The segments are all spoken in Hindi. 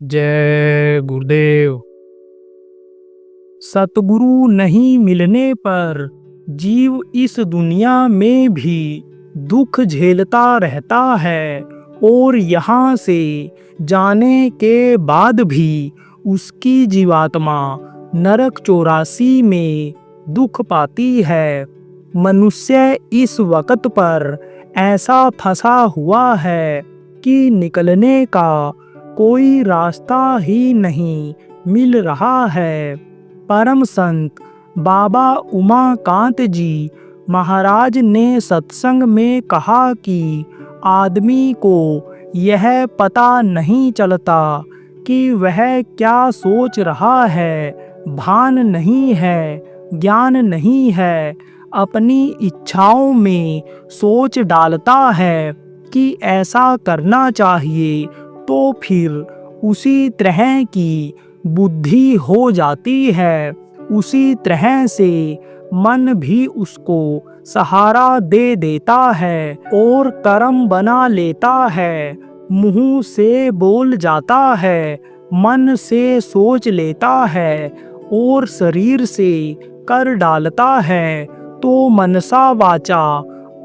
जय गुरुदेव। सतगुरु नहीं मिलने पर जीव इस दुनिया में भी दुख झेलता रहता है और यहाँ से जाने के बाद भी उसकी जीवात्मा नरक 84 में दुख पाती है। मनुष्य इस वक्त पर ऐसा फंसा हुआ है कि निकलने का कोई रास्ता ही नहीं मिल रहा है। परम संत बाबा उमाकांत जी महाराज ने सत्संग में कहा कि आदमी को यह पता नहीं चलता कि वह क्या सोच रहा है, भान नहीं है, ज्ञान नहीं है। अपनी इच्छाओं में सोच डालता है कि ऐसा करना चाहिए, तो फिर उसी तरह की बुद्धि हो जाती है। उसी तरह से मन भी उसको सहारा दे देता है और कर्म बना लेता है। मुंह से बोल जाता है, मन से सोच लेता है और शरीर से कर डालता है। तो मनसा वाचा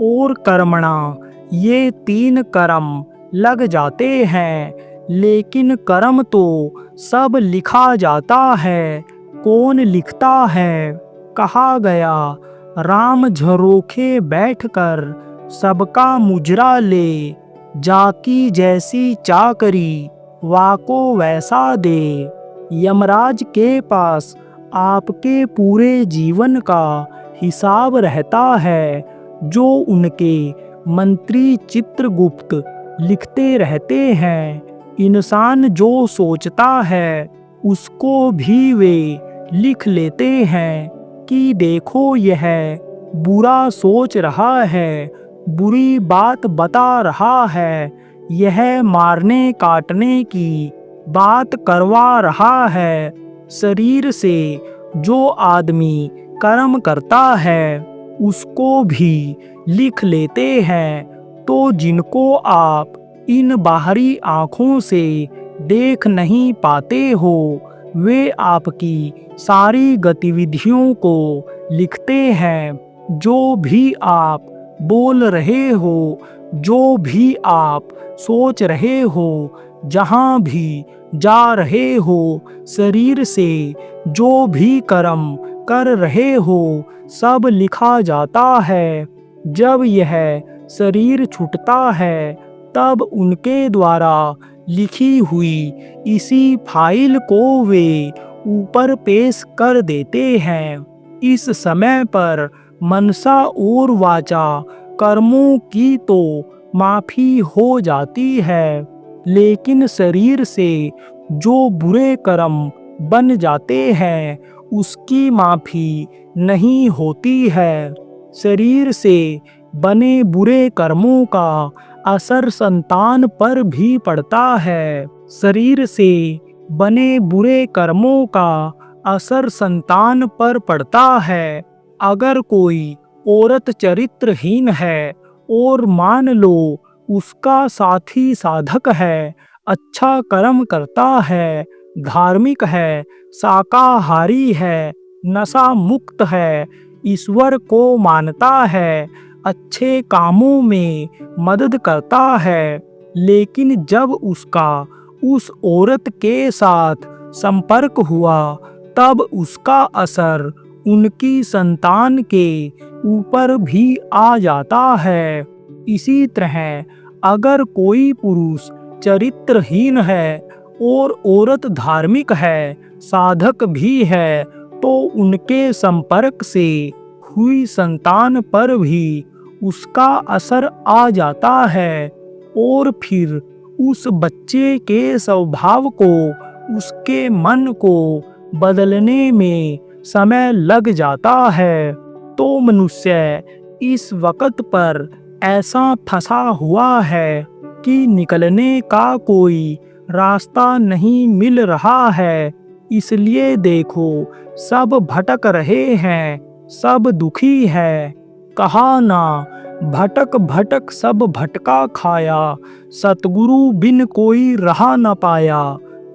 और कर्मणा ये 3 कर्म लग जाते हैं। लेकिन कर्म तो सब लिखा जाता है, कौन लिखता है? कहा गया, राम झरोखे बैठकर सबका मुजरा ले, जाकी जैसी चाकरी वाको वैसा दे। यमराज के पास आपके पूरे जीवन का हिसाब रहता है, जो उनके मंत्री चित्रगुप्त लिखते रहते हैं। इंसान जो सोचता है उसको भी वे लिख लेते हैं कि देखो यह बुरा सोच रहा है, बुरी बात बता रहा है, यह मारने काटने की बात करवा रहा है। शरीर से जो आदमी कर्म करता है उसको भी लिख लेते हैं। तो जिनको आप इन बाहरी आँखों से देख नहीं पाते हो, वे आपकी सारी गतिविधियों को लिखते हैं। जो भी आप बोल रहे हो, जो भी आप सोच रहे हो, जहाँ भी जा रहे हो, शरीर से जो भी कर्म कर रहे हो, सब लिखा जाता है। जब यह शरीर छूटता है, तब उनके द्वारा लिखी हुई इसी फाइल को वे ऊपर पेश कर देते हैं। इस समय पर मनसा और वाचा कर्मों की तो माफी हो जाती है, लेकिन शरीर से जो बुरे कर्म बन जाते हैं उसकी माफी नहीं होती है। शरीर से बने बुरे कर्मों का असर संतान पर भी पड़ता है। शरीर से बने बुरे कर्मों का असर संतान पर पड़ता है। अगर कोई औरत चरित्रहीन है और मान लो उसका साथी साधक है, अच्छा कर्म करता है, धार्मिक है, शाकाहारी है, नशा मुक्त है, ईश्वर को मानता है, अच्छे कामों में मदद करता है, लेकिन जब उसका उस औरत के साथ संपर्क हुआ, तब उसका असर उनकी संतान के ऊपर भी आ जाता है। इसी तरह अगर कोई पुरुष चरित्रहीन है और औरत धार्मिक है, साधक भी है, तो उनके संपर्क से हुई संतान पर भी उसका असर आ जाता है और फिर उस बच्चे के स्वभाव को, उसके मन को बदलने में समय लग जाता है। तो मनुष्य इस वक्त पर ऐसा फंसा हुआ है कि निकलने का कोई रास्ता नहीं मिल रहा है। इसलिए देखो, सब भटक रहे हैं, सब दुखी है। कहा ना, भटक भटक सब भटका खाया, सतगुरु बिन कोई रहा न पाया।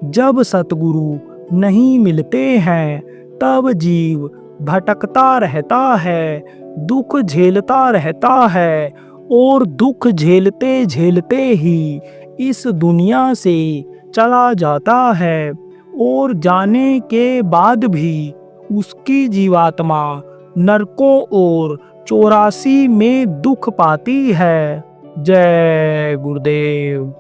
जब सतगुरु नहीं मिलते हैं तब जीव भटकता रहता है, दुख झेलता रहता है और दुख झेलते झेलते ही इस दुनिया से चला जाता है और जाने के बाद भी उसकी जीवात्मा नरकों और 84 में दुख पाती है। जय गुरुदेव।